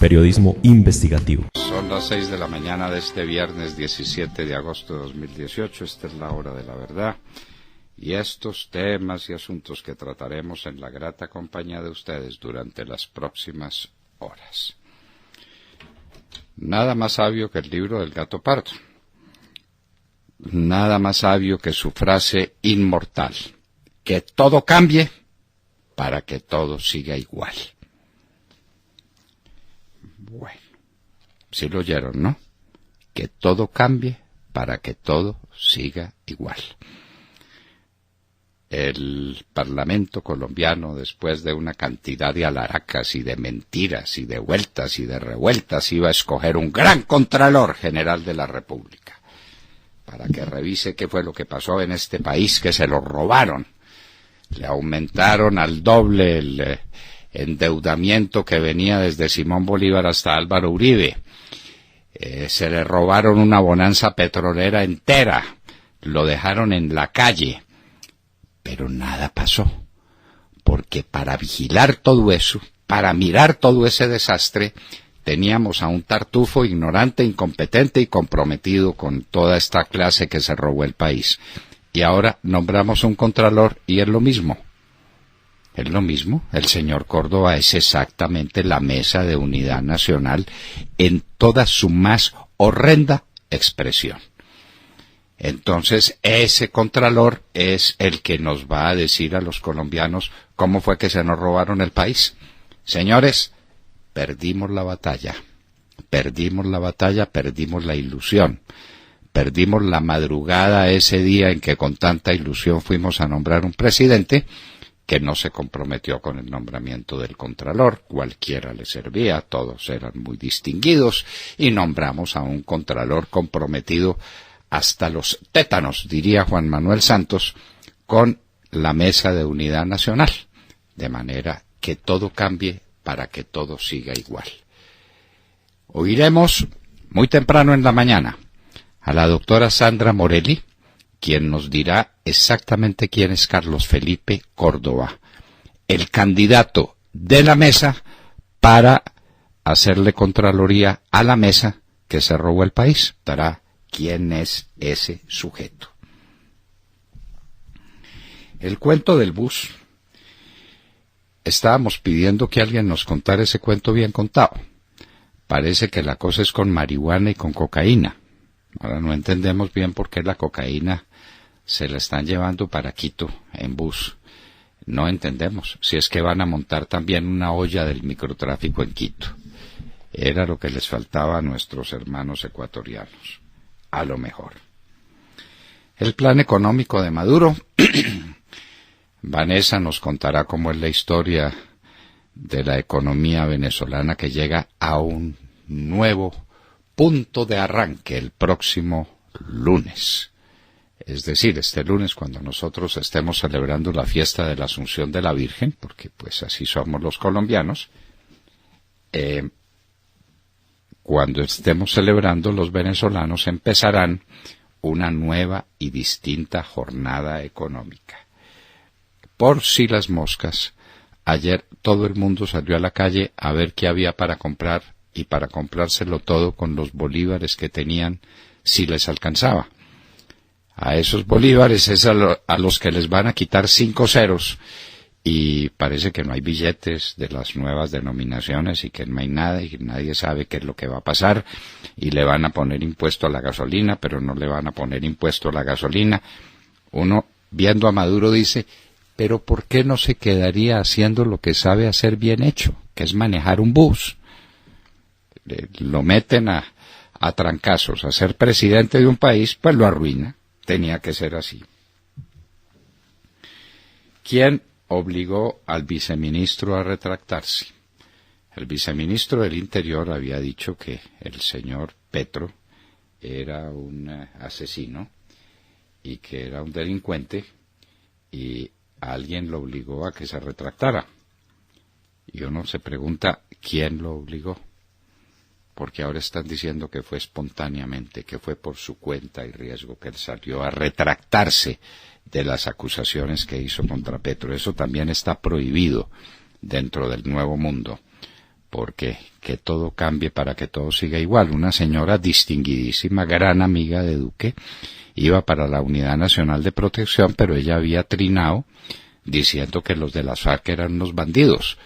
periodismo investigativo. Son las 6 de la mañana de este viernes 17 de agosto de 2018. Esta es la hora de la verdad. Y estos temas y asuntos que trataremos en la grata compañía de ustedes durante las próximas horas. Nada más sabio que el libro del gato pardo. Nada más sabio que su frase inmortal. Que todo cambie para que todo siga igual. Bueno, sí lo oyeron, ¿no? Que todo cambie para que todo siga igual. El Parlamento colombiano, después de una cantidad de alaracas y de mentiras y de vueltas y de revueltas, iba a escoger un gran Contralor General de la República para que revise qué fue lo que pasó en este país, que se lo robaron. Le aumentaron al doble el endeudamiento que venía desde Simón Bolívar hasta Álvaro Uribe. Se le robaron una bonanza petrolera entera. Lo dejaron en la calle. Pero nada pasó. Porque para vigilar todo eso, para mirar todo ese desastre, teníamos a un tartufo ignorante, incompetente y comprometido con toda esta clase que se robó el país. Y ahora nombramos un contralor y es lo mismo. Es lo mismo. El señor Córdoba es exactamente la Mesa de Unidad Nacional en toda su más horrenda expresión. Entonces, ese contralor es el que nos va a decir a los colombianos cómo fue que se nos robaron el país. Señores, perdimos la batalla. Perdimos la batalla, perdimos la ilusión. Perdimos la madrugada ese día en que con tanta ilusión fuimos a nombrar un presidente que no se comprometió con el nombramiento del Contralor. Cualquiera le servía, todos eran muy distinguidos, y nombramos a un Contralor comprometido hasta los tétanos, diría Juan Manuel Santos, con la Mesa de Unidad Nacional, de manera que todo cambie para que todo siga igual. Oiremos muy temprano en la mañana a la doctora Sandra Morelli, quien nos dirá exactamente quién es Carlos Felipe Córdoba, el candidato de la mesa para hacerle contraloría a la mesa que se robó el país. Dará quién es ese sujeto. El cuento del bus. Estábamos pidiendo que alguien nos contara ese cuento bien contado. Parece que la cosa es con marihuana y con cocaína. Ahora no entendemos bien por qué la cocaína se la están llevando para Quito en bus. No entendemos si es que van a montar también una olla del microtráfico en Quito. Era lo que les faltaba a nuestros hermanos ecuatorianos. A lo mejor. El plan económico de Maduro. Vanessa nos contará cómo es la historia de la economía venezolana que llega a un nuevo punto de arranque el próximo lunes. Es decir, este lunes, cuando nosotros estemos celebrando la fiesta de la Asunción de la Virgen, porque pues así somos los colombianos, cuando estemos celebrando, los venezolanos empezarán una nueva y distinta jornada económica. Por si las moscas, ayer todo el mundo salió a la calle a ver qué había para comprar y para comprárselo todo con los bolívares que tenían, si les alcanzaba. A esos bolívares es a los que les van a quitar 5 ceros y parece que no hay billetes de las nuevas denominaciones y que no hay nada y que nadie sabe qué es lo que va a pasar, y le van a poner impuesto a la gasolina, pero no le van a poner impuesto a la gasolina. Uno, viendo a Maduro, dice, pero ¿por qué no se quedaría haciendo lo que sabe hacer bien hecho, que es manejar un bus? Lo meten a trancazos. A ser presidente de un país, pues lo arruina. Tenía que ser así. ¿Quién obligó al viceministro a retractarse? El viceministro del Interior había dicho que el señor Petro era un asesino y que era un delincuente, y alguien lo obligó a que se retractara. Y uno se pregunta, ¿quién lo obligó? Porque ahora están diciendo que fue espontáneamente, que fue por su cuenta y riesgo que él salió a retractarse de las acusaciones que hizo contra Petro. Eso también está prohibido dentro del Nuevo Mundo. porque que todo cambie para que todo siga igual. Una señora distinguidísima, gran amiga de Duque, iba para la Unidad Nacional de Protección, pero ella había trinado diciendo que los de las FARC eran unos bandidos.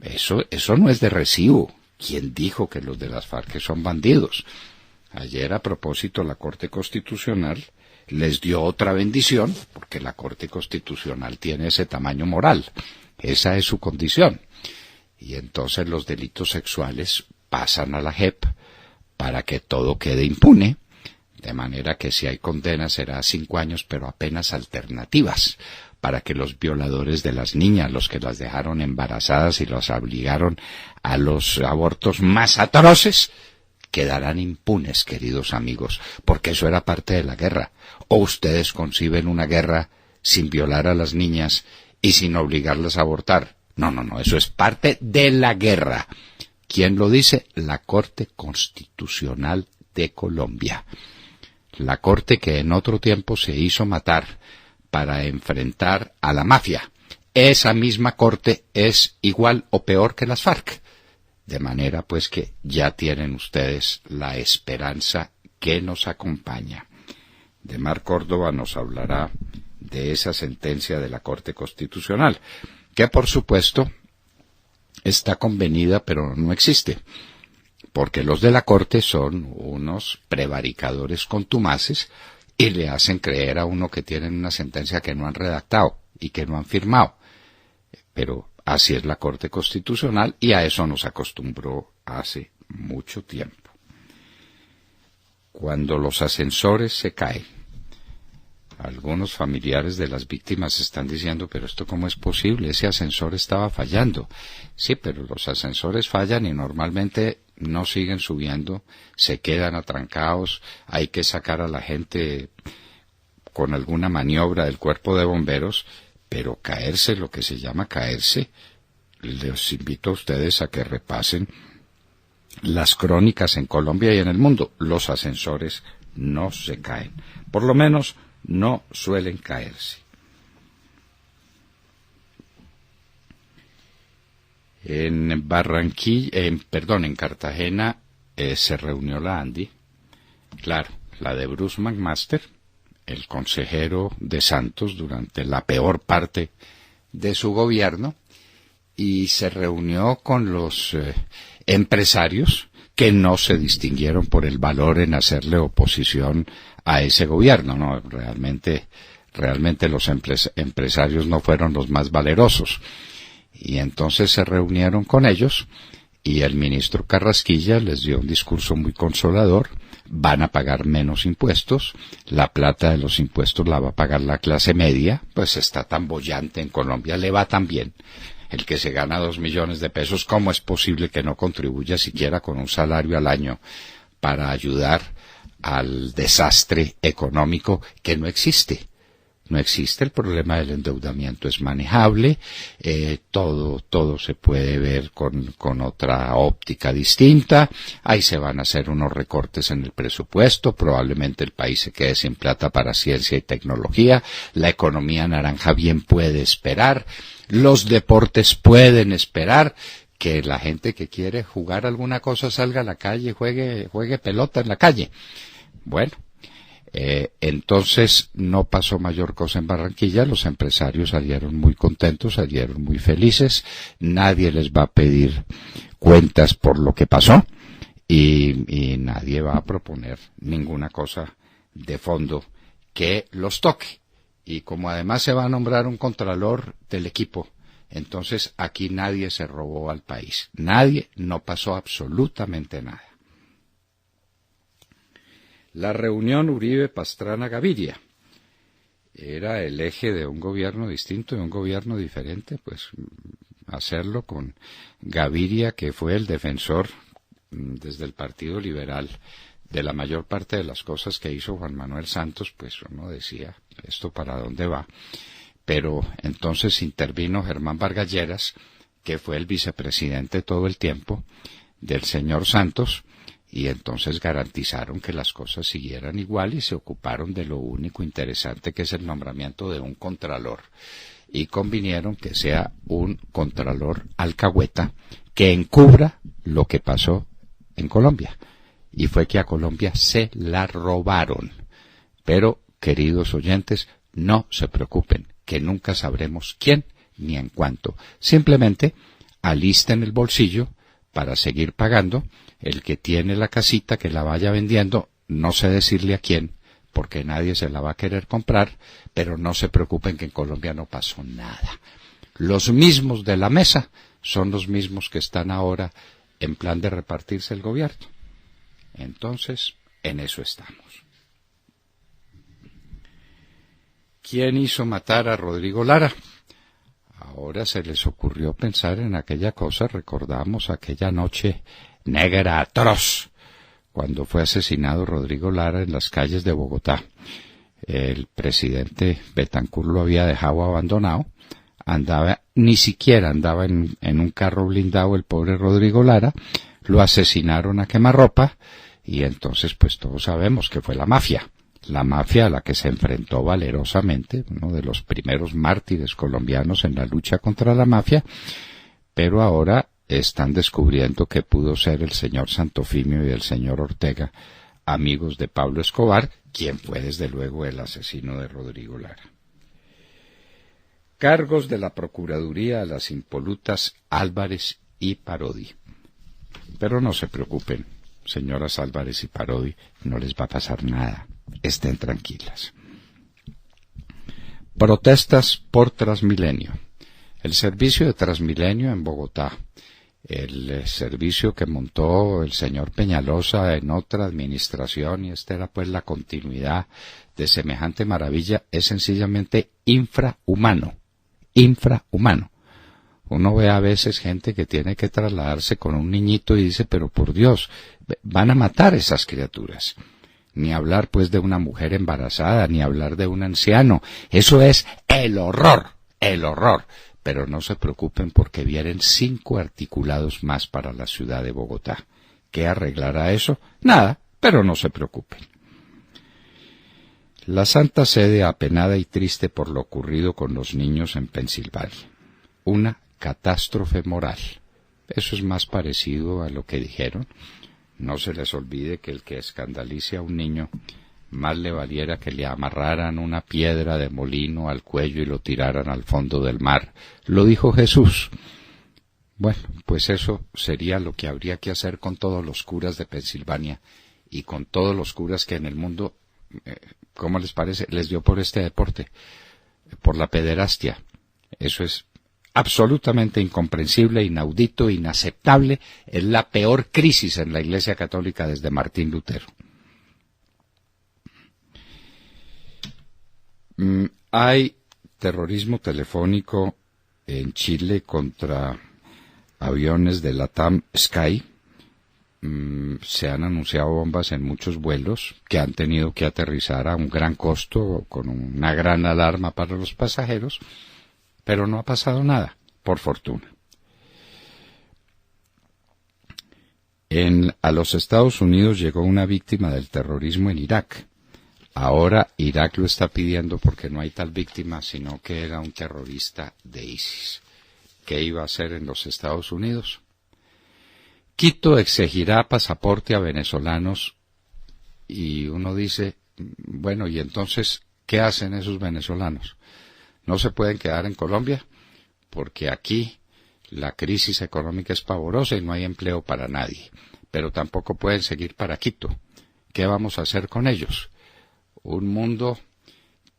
Eso no es de recibo. ¿Quién dijo que los de las FARC son bandidos? Ayer, a propósito, la Corte Constitucional les dio otra bendición, porque la Corte Constitucional tiene ese tamaño moral. Esa es su condición. Y entonces los delitos sexuales pasan a la JEP para que todo quede impune, de manera que si hay condena será 5 años, pero apenas alternativas, para que los violadores de las niñas, los que las dejaron embarazadas y los obligaron a los abortos más atroces, quedarán impunes, queridos amigos, porque eso era parte de la guerra. ¿O ustedes conciben una guerra sin violar a las niñas y sin obligarlas a abortar? No, eso es parte de la guerra. ¿Quién lo dice? La Corte Constitucional de Colombia. La Corte que en otro tiempo se hizo matar para enfrentar a la mafia. Esa misma Corte es igual o peor que las FARC. De manera pues que ya tienen ustedes la esperanza que nos acompaña. Demar Córdoba nos hablará de esa sentencia de la Corte Constitucional, que por supuesto está convenida pero no existe, porque los de la Corte son unos prevaricadores contumaces y le hacen creer a uno que tienen una sentencia que no han redactado y que no han firmado. Pero así es la Corte Constitucional y a eso nos acostumbró hace mucho tiempo. Cuando los ascensores se caen, algunos familiares de las víctimas están diciendo, pero esto cómo es posible, ese ascensor estaba fallando. Sí, pero los ascensores fallan y normalmente no siguen subiendo, se quedan atrancados, hay que sacar a la gente con alguna maniobra del cuerpo de bomberos, pero caerse, lo que se llama caerse, les invito a ustedes a que repasen las crónicas en Colombia y en el mundo. Los ascensores no se caen, por lo menos no suelen caerse. En en Cartagena se reunió la ANDI, claro, la de Bruce McMaster, el consejero de Santos durante la peor parte de su gobierno, y se reunió con los empresarios que no se distinguieron por el valor en hacerle oposición a ese gobierno. No, realmente los empresarios no fueron los más valerosos. Y entonces se reunieron con ellos y el ministro Carrasquilla les dio un discurso muy consolador. Van a pagar menos impuestos, la plata de los impuestos la va a pagar la clase media, pues está tan boyante en Colombia, le va tan bien. El que se gana 2 millones de pesos, ¿cómo es posible que no contribuya siquiera con un salario al año para ayudar al desastre económico que no existe? No existe, el problema del endeudamiento es manejable, todo se puede ver con otra óptica distinta, ahí se van a hacer unos recortes en el presupuesto, probablemente el país se quede sin plata para ciencia y tecnología, la economía naranja bien puede esperar, los deportes pueden esperar, que la gente que quiere jugar alguna cosa salga a la calle, juegue pelota en la calle. Bueno. Entonces no pasó mayor cosa en Barranquilla, los empresarios salieron muy contentos, salieron muy felices, nadie les va a pedir cuentas por lo que pasó y nadie va a proponer ninguna cosa de fondo que los toque. Y como además se va a nombrar un contralor del equipo, entonces aquí nadie se robó al país, no pasó absolutamente nada. La reunión Uribe-Pastrana-Gaviria era el eje de un gobierno distinto, de un gobierno diferente, pues hacerlo con Gaviria, que fue el defensor desde el Partido Liberal de la mayor parte de las cosas que hizo Juan Manuel Santos, pues uno decía, ¿esto para dónde va? Pero entonces intervino Germán Vargas Lleras, que fue el vicepresidente todo el tiempo del señor Santos, y entonces garantizaron que las cosas siguieran igual y se ocuparon de lo único interesante que es el nombramiento de un contralor. Y convinieron que sea un contralor alcahueta que encubra lo que pasó en Colombia. Y fue que a Colombia se la robaron. Pero, queridos oyentes, no se preocupen, que nunca sabremos quién ni en cuánto. Simplemente alisten el bolsillo para seguir pagando. El que tiene la casita que la vaya vendiendo, no sé decirle a quién, porque nadie se la va a querer comprar, pero no se preocupen que en Colombia no pasó nada. Los mismos de la mesa son los mismos que están ahora en plan de repartirse el gobierno. Entonces, en eso estamos. ¿Quién hizo matar a Rodrigo Lara? Ahora se les ocurrió pensar en aquella cosa, recordamos aquella noche negra atroz, cuando fue asesinado Rodrigo Lara en las calles de Bogotá. El presidente Betancur lo había dejado abandonado, ni siquiera andaba en un carro blindado el pobre Rodrigo Lara, lo asesinaron a quemarropa, y entonces pues todos sabemos que fue la mafia a la que se enfrentó valerosamente, uno de los primeros mártires colombianos en la lucha contra la mafia, pero ahora están descubriendo que pudo ser el señor Santofimio y el señor Ortega, amigos de Pablo Escobar, quien fue desde luego el asesino de Rodrigo Lara. Cargos de la Procuraduría a las impolutas Álvarez y Parodi. Pero no se preocupen, señoras Álvarez y Parodi, no les va a pasar nada. Estén tranquilas. Protestas por Transmilenio. El servicio de Transmilenio en Bogotá, el servicio que montó el señor Peñalosa en otra administración, y esta era pues la continuidad de semejante maravilla, es sencillamente infrahumano. Infrahumano. Uno ve a veces gente que tiene que trasladarse con un niñito y dice, pero por Dios, van a matar esas criaturas. Ni hablar pues de una mujer embarazada, ni hablar de un anciano. Eso es el horror, el horror. Pero no se preocupen porque vienen 5 articulados más para la ciudad de Bogotá. ¿Qué arreglará eso? Nada, pero no se preocupen. La Santa Sede apenada y triste por lo ocurrido con los niños en Pensilvania. Una catástrofe moral. Eso es más parecido a lo que dijeron. No se les olvide que el que escandalice a un niño, más le valiera que le amarraran una piedra de molino al cuello y lo tiraran al fondo del mar. Lo dijo Jesús. Bueno, pues eso sería lo que habría que hacer con todos los curas de Pensilvania y con todos los curas que en el mundo, ¿cómo les parece?, les dio por este deporte, por la pederastia. Eso es absolutamente incomprensible, inaudito, inaceptable. Es la peor crisis en la Iglesia Católica desde Martín Lutero. Hay terrorismo telefónico en Chile contra aviones de LATAM Sky. Se han anunciado bombas en muchos vuelos que han tenido que aterrizar a un gran costo, con una gran alarma para los pasajeros, pero no ha pasado nada, por fortuna. A los Estados Unidos llegó una víctima del terrorismo en Irak. Ahora Irak lo está pidiendo porque no hay tal víctima, sino que era un terrorista de ISIS. ¿Qué iba a hacer en los Estados Unidos? Quito exigirá pasaporte a venezolanos y uno dice, bueno, ¿y entonces qué hacen esos venezolanos? ¿No se pueden quedar en Colombia? Porque aquí la crisis económica es pavorosa y no hay empleo para nadie. Pero tampoco pueden seguir para Quito. ¿Qué vamos a hacer con ellos? Un mundo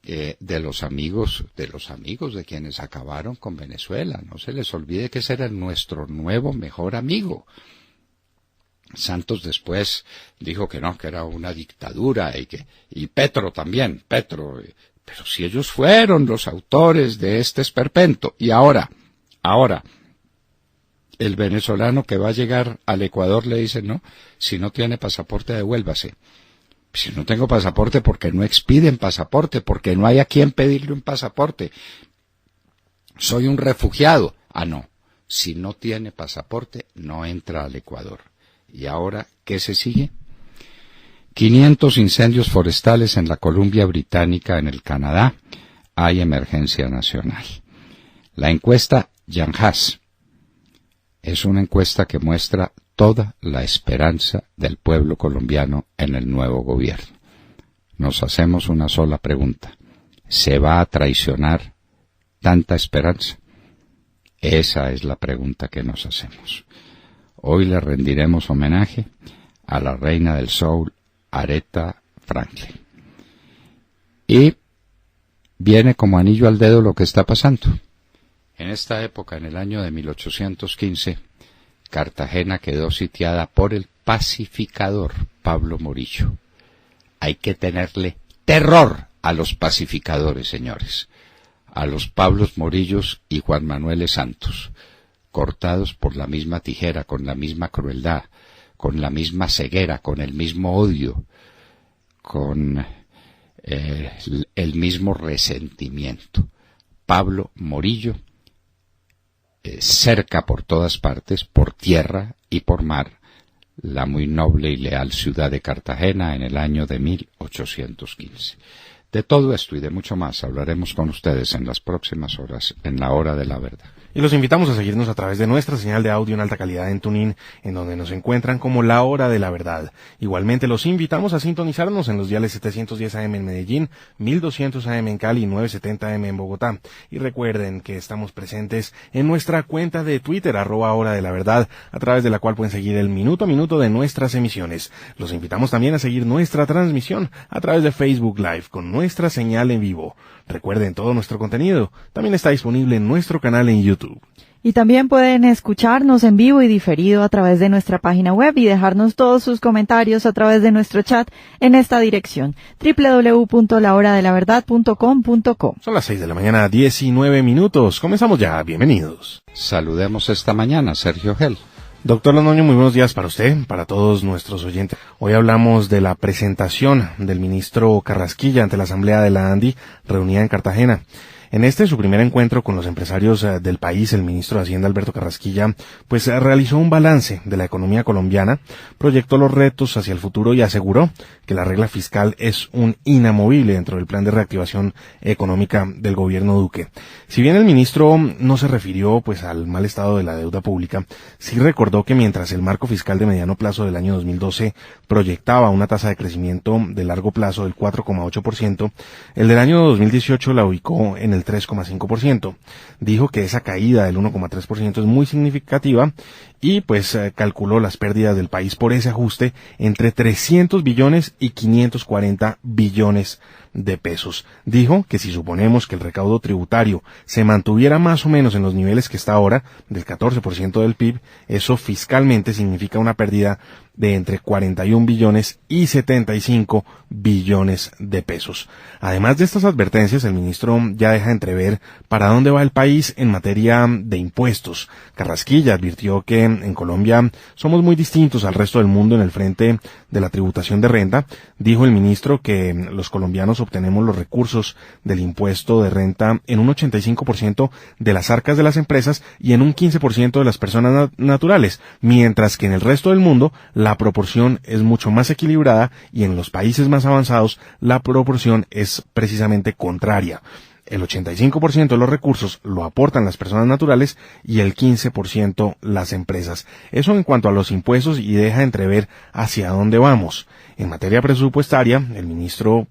de los amigos de quienes acabaron con Venezuela. No se les olvide que ese era nuestro nuevo mejor amigo. Santos después dijo que no, que era una dictadura, y Petro también, pero si ellos fueron los autores de este esperpento. Y ahora, el venezolano que va a llegar al Ecuador le dice, no, si no tiene pasaporte devuélvase. Si no tengo pasaporte, porque no expiden pasaporte, porque no hay a quien pedirle un pasaporte. Soy un refugiado. Ah, no, si no tiene pasaporte, no entra al Ecuador. ¿Y ahora qué se sigue? 500 incendios forestales en la Columbia Británica, en el Canadá. Hay emergencia nacional. La encuesta Yanhas. Es una encuesta que muestra toda la esperanza del pueblo colombiano en el nuevo gobierno. Nos hacemos una sola pregunta: ¿se va a traicionar tanta esperanza? Esa es la pregunta que nos hacemos. Hoy le rendiremos homenaje a la reina del soul, Aretha Franklin. Y viene como anillo al dedo lo que está pasando. En esta época, en el año de 1815, Cartagena quedó sitiada por el pacificador Pablo Morillo. Hay que tenerle terror a los pacificadores, señores. A los Pablos Morillos y Juan Manuel Santos, cortados por la misma tijera, con la misma crueldad, con la misma ceguera, con el mismo odio, con el mismo resentimiento. Pablo Morillo, cerca por todas partes, por tierra y por mar, la muy noble y leal ciudad de Cartagena en el año de 1815. De todo esto y de mucho más hablaremos con ustedes en las próximas horas, en la hora de la verdad. Y los invitamos a seguirnos a través de nuestra señal de audio en alta calidad en TuneIn, en donde nos encuentran como La Hora de la Verdad. Igualmente los invitamos a sintonizarnos en los diales 710 AM en Medellín, 1200 AM en Cali y 970 AM en Bogotá. Y recuerden que estamos presentes en nuestra cuenta de Twitter, @Hora de la Verdad, a través de la cual pueden seguir el minuto a minuto de nuestras emisiones. Los invitamos también a seguir nuestra transmisión a través de Facebook Live con nuestra señal en vivo. Recuerden, todo nuestro contenido también está disponible en nuestro canal en YouTube. Y también pueden escucharnos en vivo y diferido a través de nuestra página web y dejarnos todos sus comentarios a través de nuestro chat en esta dirección: www.lahoradelaverdad.com.co. Son las 6 de la mañana, 19 minutos. Comenzamos ya. Bienvenidos. Saludemos esta mañana a Sergio Gel. Doctor Londoño, muy buenos días para usted, para todos nuestros oyentes. Hoy hablamos de la presentación del ministro Carrasquilla ante la Asamblea de la ANDI, reunida en Cartagena. En su primer encuentro con los empresarios del país, el ministro de Hacienda, Alberto Carrasquilla, pues realizó un balance de la economía colombiana, proyectó los retos hacia el futuro y aseguró que la regla fiscal es un inamovible dentro del plan de reactivación económica del gobierno Duque. Si bien el ministro no se refirió pues al mal estado de la deuda pública, sí recordó que mientras el marco fiscal de mediano plazo del año 2012 proyectaba una tasa de crecimiento de largo plazo del 4,8%, el del año 2018 la ubicó en el 3,5%. Dijo que esa caída del 1,3% es muy significativa y pues calculó las pérdidas del país por ese ajuste entre 300 billones y 540 billones de pesos. Dijo que si suponemos que el recaudo tributario se mantuviera más o menos en los niveles que está ahora, del 14% del PIB, eso fiscalmente significa una pérdida de entre 41 billones y 75 billones de pesos. Además de estas advertencias, el ministro ya deja entrever para dónde va el país en materia de impuestos. Carrasquilla advirtió que en Colombia somos muy distintos al resto del mundo en el frente de la tributación de renta. Dijo el ministro que los colombianos obtenemos los recursos del impuesto de renta en un 85% de las arcas de las empresas y en un 15% de las personas naturales, mientras que en el resto del mundo la proporción es mucho más equilibrada y en los países más avanzados la proporción es precisamente contraria. El 85% de los recursos lo aportan las personas naturales y el 15% las empresas. Eso en cuanto a los impuestos, y deja entrever hacia dónde vamos. En materia presupuestaria, el ministro,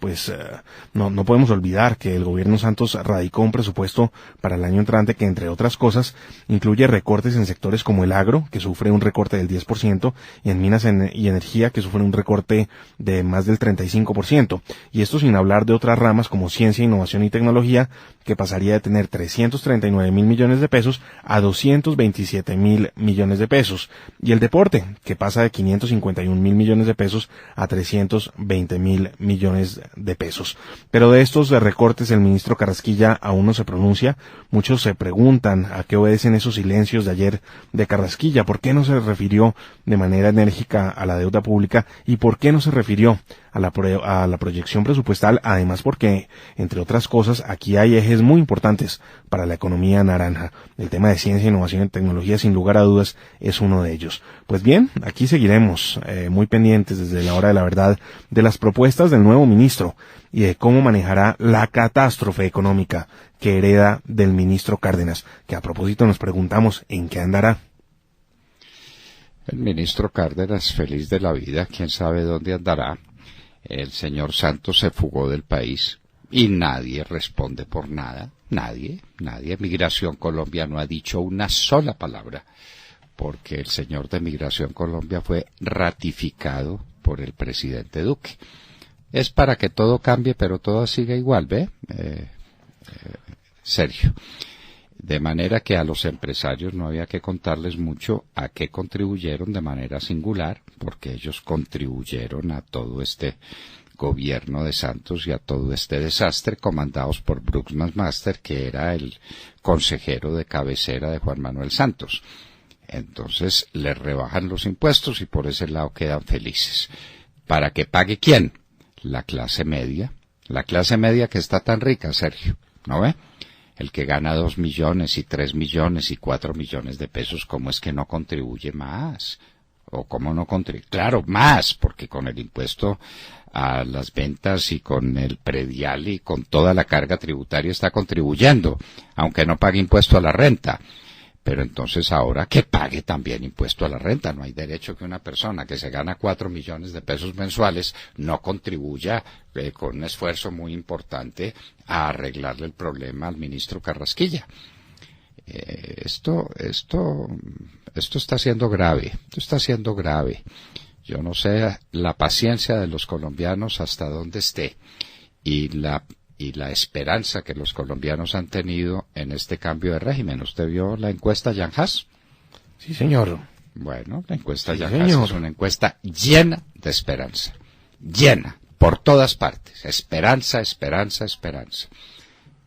no podemos olvidar que el gobierno Santos radicó un presupuesto para el año entrante que, entre otras cosas, incluye recortes en sectores como el agro, que sufre un recorte del 10%, y en minas y energía, que sufre un recorte de más del 35%. Y esto sin hablar de otras ramas como ciencia, innovación y tecnología, que pasaría de tener 339.000 millones de pesos a 227.000 millones de pesos. Y el deporte, que pasa de 551.000 millones de pesos a 320.000 millones de pesos. Pero de estos recortes el ministro Carrasquilla aún no se pronuncia. Muchos se preguntan a qué obedecen esos silencios de ayer de Carrasquilla. ¿Por qué no se refirió de manera enérgica a la deuda pública? ¿Y por qué no se refirió a la proyección presupuestal? Además porque, entre otras cosas, aquí hay ejes muy importantes para la economía naranja. El tema de ciencia, innovación y tecnología, sin lugar a dudas, es uno de ellos. Pues bien, aquí seguiremos muy pendientes desde la hora de la verdad de las propuestas del nuevo ministro y de cómo manejará la catástrofe económica que hereda del ministro Cárdenas, que a propósito nos preguntamos en qué andará. El ministro Cárdenas, feliz de la vida, quién sabe dónde andará. El señor Santos se fugó del país y nadie responde por nada. Nadie. Migración Colombia no ha dicho una sola palabra, porque el señor de Migración Colombia fue ratificado por el presidente Duque. Es para que todo cambie, pero todo siga igual, ¿ve? Sergio. De manera que a los empresarios no había que contarles mucho a qué contribuyeron de manera singular, porque ellos contribuyeron a todo este gobierno de Santos y a todo este desastre, comandados por Brooks McMaster, que era el consejero de cabecera de Juan Manuel Santos. Entonces les rebajan los impuestos y por ese lado quedan felices. ¿Para que pague quién? La clase media que está tan rica, Sergio, ¿no ve? El que gana 2 millones y 3 millones y 4 millones de pesos, ¿cómo es que no contribuye más? ¿O cómo no contribuye? Claro, más, porque con el impuesto a las ventas y con el predial y con toda la carga tributaria está contribuyendo, aunque no pague impuesto a la renta. Pero entonces ahora que pague también impuesto a la renta. No hay derecho que una persona que se gana 4 millones de pesos mensuales no contribuya con un esfuerzo muy importante a arreglarle el problema al ministro Carrasquilla. Esto está siendo grave. Esto está siendo grave. Yo no sé la paciencia de los colombianos hasta dónde esté y la esperanza que los colombianos han tenido en este cambio de régimen. ¿Usted vio la encuesta Jan Haas? Sí, señor. Bueno, la encuesta Jan Haas es una encuesta llena de esperanza. Llena, por todas partes. Esperanza.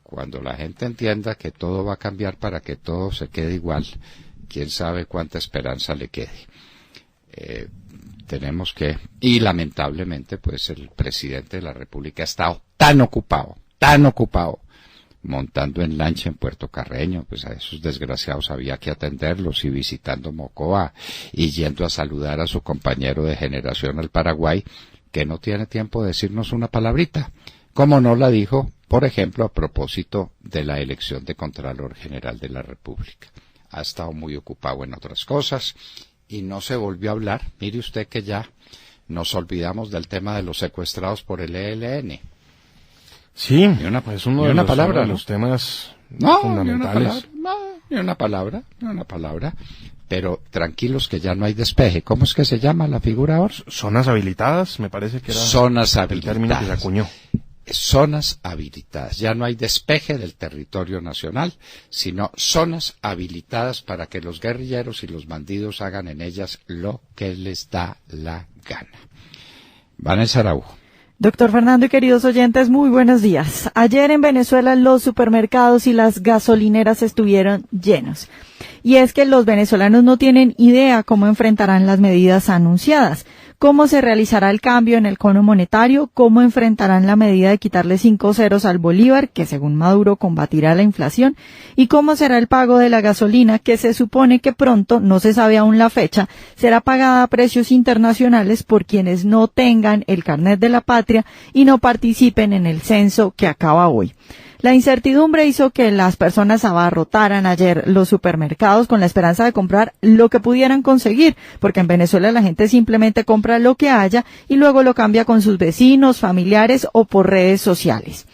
Cuando la gente entienda que todo va a cambiar para que todo se quede igual, quién sabe cuánta esperanza le quede. Tenemos que, y lamentablemente, pues el presidente de la República ha estado tan ocupado, montando en lancha en Puerto Carreño, pues a esos desgraciados había que atenderlos, y visitando Mocoa, y yendo a saludar a su compañero de generación al Paraguay, que no tiene tiempo de decirnos una palabrita, como no la dijo, por ejemplo, a propósito de la elección de Contralor General de la República. Ha estado muy ocupado en otras cosas, y no se volvió a hablar. Mire usted que ya nos olvidamos del tema de los secuestrados por el ELN. Sí, es uno de los temas fundamentales. Ni una palabra. Pero tranquilos que ya no hay despeje. ¿Cómo es que se llama la figura ahora? Zonas habilitadas, me parece que era zonas el habilitadas. término que se acuñó. Zonas habilitadas. Ya no hay despeje del territorio nacional, sino zonas habilitadas para que los guerrilleros y los bandidos hagan en ellas lo que les da la gana. Vanessa Araujo. Doctor Fernando y queridos oyentes, muy buenos días. Ayer en Venezuela los supermercados y las gasolineras estuvieron llenos. Y es que los venezolanos no tienen idea cómo enfrentarán las medidas anunciadas. ¿Cómo se realizará el cambio en el cono monetario? ¿Cómo enfrentarán la medida de quitarle 5 ceros al bolívar, que según Maduro combatirá la inflación? ¿Y cómo será el pago de la gasolina, que se supone que pronto, no se sabe aún la fecha, será pagada a precios internacionales por quienes no tengan el carnet de la patria y no participen en el censo que acaba hoy? La incertidumbre hizo que las personas abarrotaran ayer los supermercados con la esperanza de comprar lo que pudieran conseguir, porque en Venezuela la gente simplemente compra lo que haya y luego lo cambia con sus vecinos, familiares o por redes sociales.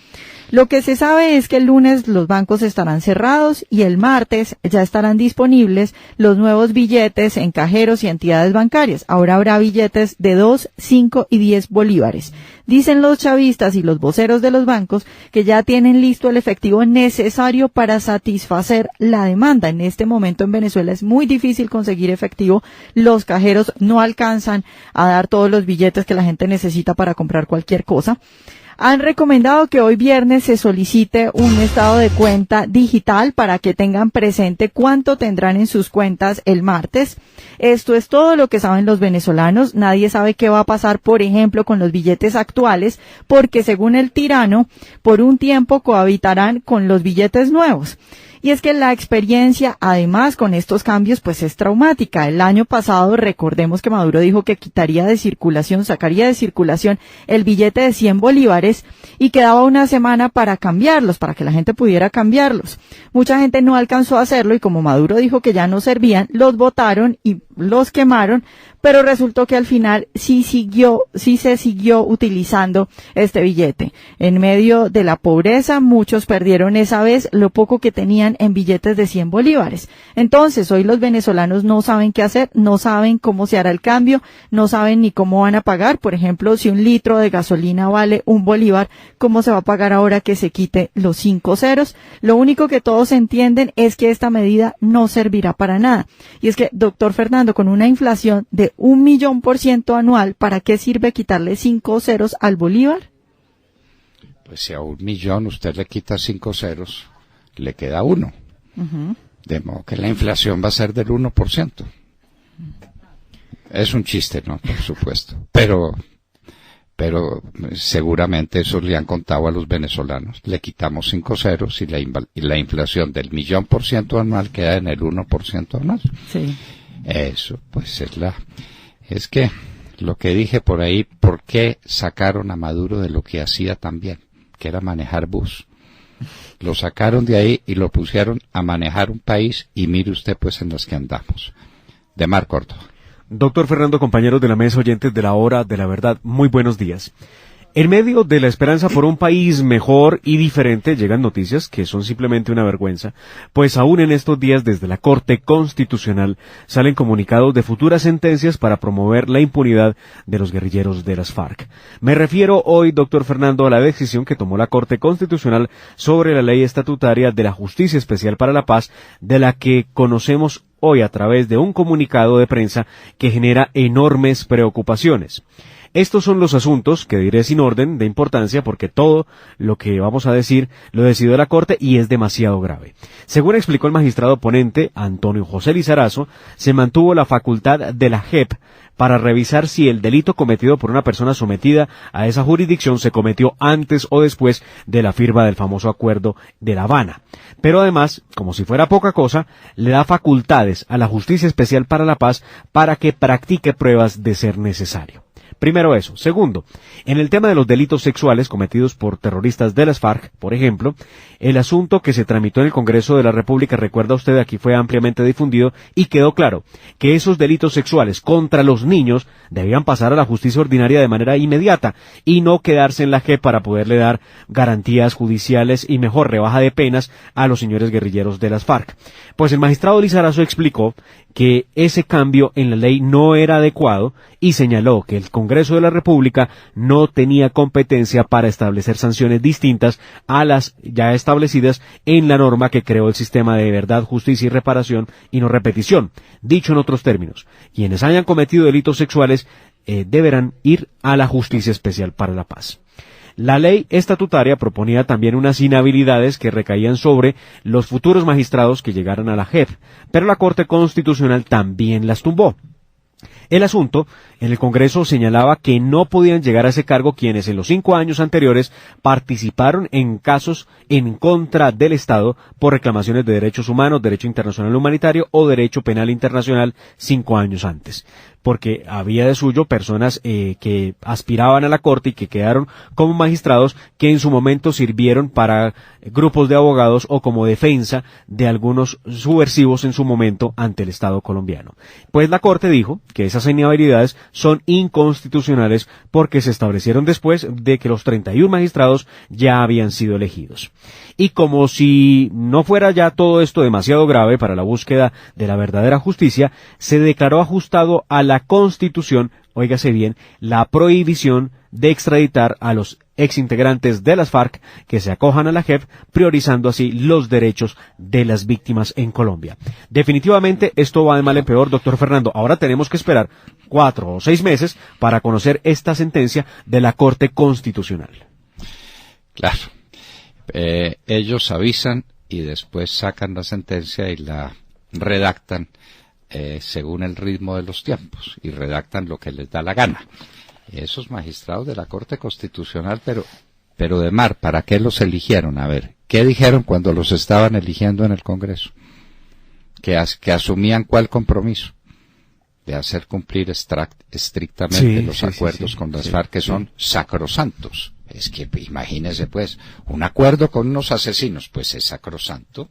Lo que se sabe es que el lunes los bancos estarán cerrados y el martes ya estarán disponibles los nuevos billetes en cajeros y entidades bancarias. Ahora habrá billetes de 2, 5 y 10 bolívares. Dicen los chavistas y los voceros de los bancos que ya tienen listo el efectivo necesario para satisfacer la demanda. En este momento en Venezuela es muy difícil conseguir efectivo. Los cajeros no alcanzan a dar todos los billetes que la gente necesita para comprar cualquier cosa. Han recomendado que hoy viernes se solicite un estado de cuenta digital para que tengan presente cuánto tendrán en sus cuentas el martes. Esto es todo lo que saben los venezolanos. Nadie sabe qué va a pasar, por ejemplo, con los billetes actuales, porque según el tirano, por un tiempo cohabitarán con los billetes nuevos. Y es que la experiencia, además, con estos cambios, pues es traumática. El año pasado, recordemos que Maduro dijo que sacaría de circulación el billete de 100 bolívares y quedaba una semana para cambiarlos, para que la gente pudiera cambiarlos. Mucha gente no alcanzó a hacerlo y como Maduro dijo que ya no servían, los botaron y los quemaron, pero resultó que al final sí se siguió utilizando este billete. En medio de la pobreza, muchos perdieron esa vez lo poco que tenían en billetes de 100 bolívares. Entonces, hoy los venezolanos no saben qué hacer, no saben cómo se hará el cambio, no saben ni cómo van a pagar. Por ejemplo, si un litro de gasolina vale 1 bolívar, ¿cómo se va a pagar ahora que se quite los 5 ceros? Lo único que todos entienden es que esta medida no servirá para nada. Y es que, doctor Fernando, con una inflación de 1.000.000% anual, ¿para qué sirve quitarle 5 ceros al bolívar? Pues si a 1.000.000 usted le quita 5 ceros, le queda 1. De modo que la inflación va a ser del 1%. Es un chiste, ¿no? Por supuesto. Pero seguramente eso le han contado a los venezolanos. Le quitamos 5 ceros y la inflación del 1.000.000% anual queda en el 1% anual. Sí. Eso, pues es que lo que dije por ahí, ¿por qué sacaron a Maduro de lo que hacía tan bien? Que era manejar bus. Lo sacaron de ahí y lo pusieron a manejar un país y mire usted pues en las que andamos. De Mar Córdoba. Doctor Fernando, compañeros de la mesa, oyentes de la Hora de la Verdad, muy buenos días. En medio de la esperanza por un país mejor y diferente llegan noticias que son simplemente una vergüenza, pues aún en estos días desde la Corte Constitucional salen comunicados de futuras sentencias para promover la impunidad de los guerrilleros de las FARC. Me refiero hoy, doctor Fernando, a la decisión que tomó la Corte Constitucional sobre la ley estatutaria de la Justicia Especial para la Paz, de la que conocemos hoy a través de un comunicado de prensa que genera enormes preocupaciones. Estos son los asuntos que diré sin orden de importancia porque todo lo que vamos a decir lo decidió la Corte y es demasiado grave. Según explicó el magistrado ponente Antonio José Lizarazo, se mantuvo la facultad de la JEP para revisar si el delito cometido por una persona sometida a esa jurisdicción se cometió antes o después de la firma del famoso Acuerdo de La Habana. Pero además, como si fuera poca cosa, le da facultades a la Justicia Especial para la Paz para que practique pruebas de ser necesario. Primero eso. Segundo, en el tema de los delitos sexuales cometidos por terroristas de las FARC, por ejemplo, el asunto que se tramitó en el Congreso de la República, recuerda usted, aquí fue ampliamente difundido y quedó claro que esos delitos sexuales contra los niños debían pasar a la justicia ordinaria de manera inmediata y no quedarse en la JEP para poderle dar garantías judiciales y mejor rebaja de penas a los señores guerrilleros de las FARC. Pues el magistrado Lizarazo explicó que ese cambio en la ley no era adecuado y señaló que el Congreso de la República no tenía competencia para establecer sanciones distintas a las ya establecidas en la norma que creó el sistema de verdad, justicia y reparación y no repetición. Dicho en otros términos, quienes hayan cometido delitos sexuales deberán ir a la Justicia Especial para la Paz. La ley estatutaria proponía también unas inhabilidades que recaían sobre los futuros magistrados que llegaran a la JEP, pero la Corte Constitucional también las tumbó. El asunto, en el Congreso señalaba que no podían llegar a ese cargo quienes en los 5 años anteriores participaron en casos en contra del Estado por reclamaciones de derechos humanos, derecho internacional humanitario o derecho penal internacional 5 años antes. Porque había de suyo personas que aspiraban a la Corte y que quedaron como magistrados que en su momento sirvieron para grupos de abogados o como defensa de algunos subversivos en su momento ante el Estado colombiano. Pues la Corte dijo que esas inhabilidades son inconstitucionales porque se establecieron después de que los 31 magistrados ya habían sido elegidos. Y como si no fuera ya todo esto demasiado grave para la búsqueda de la verdadera justicia, se declaró ajustado a la Constitución, óigase bien, la prohibición de extraditar a los exintegrantes de las FARC que se acojan a la JEP, priorizando así los derechos de las víctimas en Colombia. Definitivamente esto va de mal en peor, doctor Fernando. Ahora tenemos que esperar 4 o 6 meses para conocer esta sentencia de la Corte Constitucional. Claro. Ellos avisan y después sacan la sentencia y la redactan según el ritmo de los tiempos y redactan lo que les da la gana. Esos magistrados de la Corte Constitucional, pero de Mar, ¿para qué los eligieron? A ver, ¿qué dijeron cuando los estaban eligiendo en el Congreso? Que asumían ¿cuál compromiso? De hacer cumplir estrictamente los acuerdos con las FARC que son sacrosantos. Es que imagínese pues, un acuerdo con unos asesinos, pues es sacrosanto.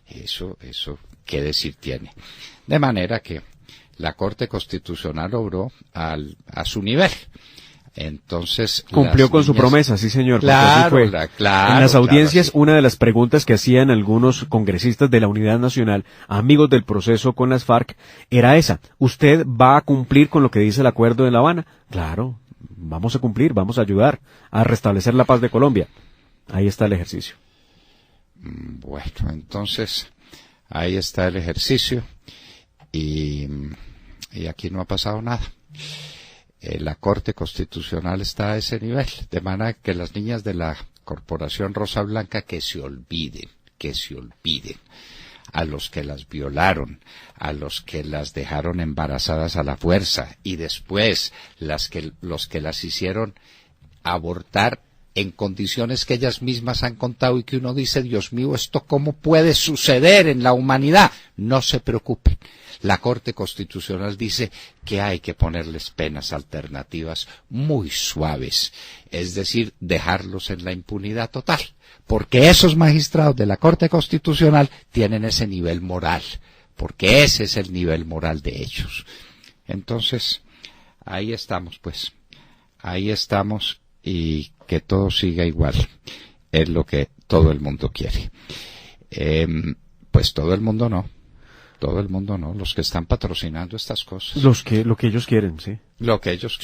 Eso, qué decir tiene. De manera que la Corte Constitucional obró a su nivel. Entonces cumplió con su promesa, sí señor. Claro, en las audiencias, claro, una de las preguntas que hacían algunos congresistas de la Unidad Nacional, amigos del proceso con las FARC, era esa: ¿usted va a cumplir con lo que dice el acuerdo de La Habana? Claro, vamos a cumplir, vamos a ayudar a restablecer la paz de Colombia. Ahí está el ejercicio. Bueno, entonces ahí está el ejercicio y aquí no ha pasado nada. La Corte Constitucional está a ese nivel, de manera que las niñas de la Corporación Rosa Blanca que se olviden, a los que las violaron, a los que las dejaron embarazadas a la fuerza y después los que las hicieron abortar en condiciones que ellas mismas han contado y que uno dice, Dios mío, ¿esto cómo puede suceder en la humanidad? No se preocupen. La Corte Constitucional dice que hay que ponerles penas alternativas muy suaves, es decir, dejarlos en la impunidad total, porque esos magistrados de la Corte Constitucional tienen ese nivel moral, porque ese es el nivel moral de ellos. Entonces, ahí estamos, pues, ahí estamos, y que todo siga igual, es lo que todo el mundo quiere. Pues todo el mundo no, los que están patrocinando estas cosas. Lo que ellos quieren, sí. Lo que ellos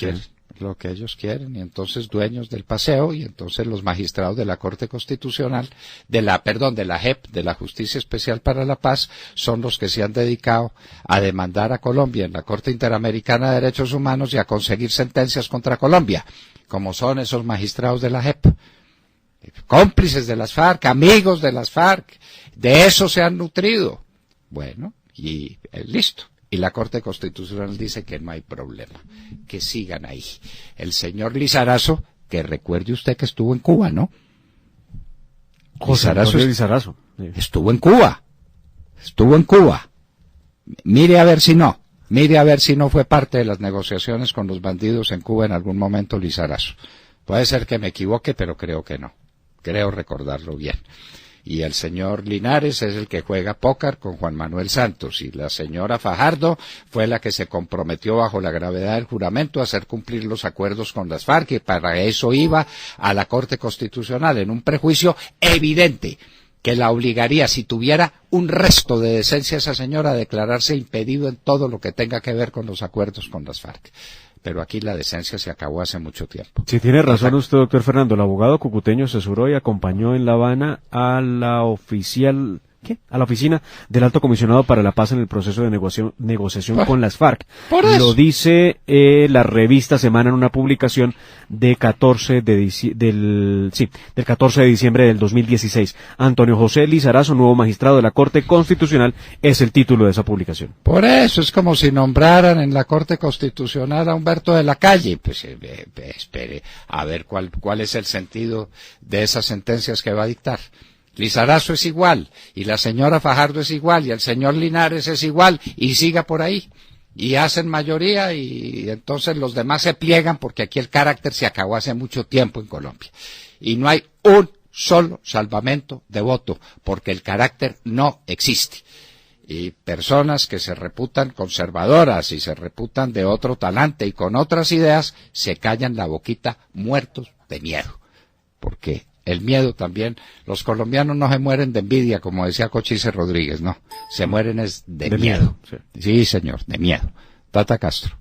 quieren, y entonces dueños del paseo, y entonces los magistrados de la Corte Constitucional, de la JEP, de la Justicia Especial para la Paz, son los que se han dedicado a demandar a Colombia en la Corte Interamericana de Derechos Humanos y a conseguir sentencias contra Colombia, como son esos magistrados de la JEP. Cómplices de las FARC, amigos de las FARC, de eso se han nutrido. Bueno, y listo. Y la Corte Constitucional dice que no hay problema, que sigan ahí. El señor Lizarazo, que recuerde usted que estuvo en Cuba, ¿no? Lizarazo. Sí. Estuvo en Cuba. Mire a ver si no fue parte de las negociaciones con los bandidos en Cuba en algún momento Lizarazo. Puede ser que me equivoque, pero creo que no. Creo recordarlo bien. Y el señor Linares es el que juega póker con Juan Manuel Santos, y la señora Fajardo fue la que se comprometió bajo la gravedad del juramento a hacer cumplir los acuerdos con las FARC, y para eso iba a la Corte Constitucional en un prejuicio evidente que la obligaría, si tuviera un resto de decencia esa señora, a declararse impedido en todo lo que tenga que ver con los acuerdos con las FARC. Pero aquí la decencia se acabó hace mucho tiempo. Sí, tiene razón usted, doctor Fernando. El abogado cucuteño asesoró y acompañó en La Habana a la oficina del Alto Comisionado para la Paz en el proceso de negociación con las FARC. Lo dice la revista Semana en una publicación del 14 de diciembre del 2016. Antonio José Lizarazo, nuevo magistrado de la Corte Constitucional, es el título de esa publicación. Por eso es como si nombraran en la Corte Constitucional a Humberto de la Calle. Pues espere a ver cuál es el sentido de esas sentencias que va a dictar. Lizarazo es igual, y la señora Fajardo es igual, y el señor Linares es igual, y siga por ahí. Y hacen mayoría, y entonces los demás se pliegan, porque aquí el carácter se acabó hace mucho tiempo en Colombia. Y no hay un solo salvamento de voto, porque el carácter no existe. Y personas que se reputan conservadoras y se reputan de otro talante y con otras ideas, se callan la boquita muertos de miedo. Porque el miedo también, los colombianos no se mueren de envidia, como decía Cochise Rodríguez, no, se mueren es de miedo. Sí, señor, de miedo. Tata Castro.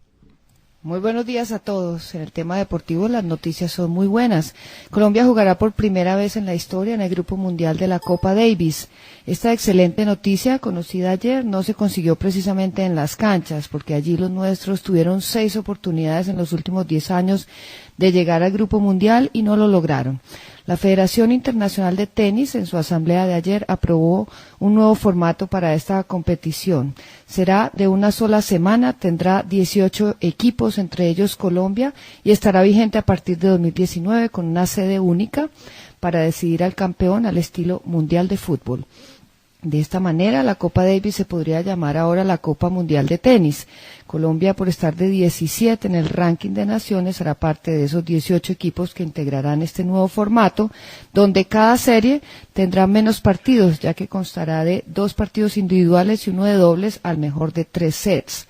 Muy buenos días a todos. En el tema deportivo las noticias son muy buenas. Colombia jugará por primera vez en la historia en el Grupo Mundial de la Copa Davis. Esta excelente noticia, conocida ayer, no se consiguió precisamente en las canchas, porque allí los nuestros tuvieron 6 oportunidades en los últimos 10 años de llegar al Grupo Mundial y no lo lograron. La Federación Internacional de Tenis, en su asamblea de ayer, aprobó un nuevo formato para esta competición. Será de una sola semana, tendrá 18 equipos, entre ellos Colombia, y estará vigente a partir de 2019 con una sede única para decidir al campeón al estilo mundial de fútbol. De esta manera, la Copa Davis se podría llamar ahora la Copa Mundial de Tenis. Colombia, por estar de 17 en el ranking de naciones, será parte de esos 18 equipos que integrarán este nuevo formato, donde cada serie tendrá menos partidos, ya que constará de 2 partidos individuales y 1 de dobles al mejor de 3 sets.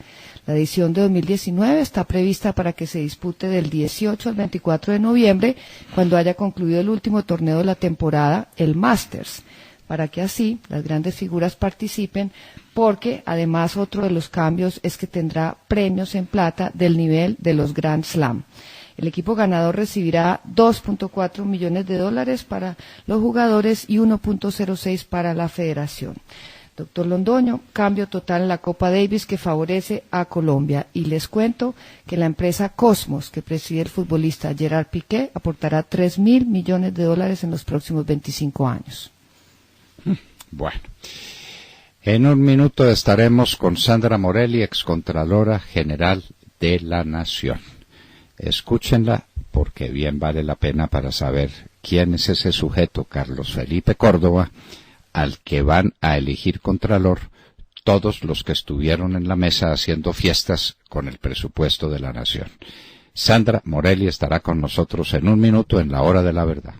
La edición de 2019 está prevista para que se dispute del 18 al 24 de noviembre, cuando haya concluido el último torneo de la temporada, el Masters, para que así las grandes figuras participen, porque además otro de los cambios es que tendrá premios en plata del nivel de los Grand Slam. El equipo ganador recibirá $2.4 millones para los jugadores y 1.06 para la federación. Doctor Londoño, cambio total en la Copa Davis que favorece a Colombia. Y les cuento que la empresa Cosmos, que preside el futbolista Gerard Piqué, aportará $3.000 millones en los próximos 25 años. Bueno, en un minuto estaremos con Sandra Morelli, excontralora general de la Nación. Escúchenla porque bien vale la pena para saber quién es ese sujeto, Carlos Felipe Córdoba, al que van a elegir contralor todos los que estuvieron en la mesa haciendo fiestas con el presupuesto de la Nación. Sandra Morelli estará con nosotros en un minuto en la Hora de la Verdad.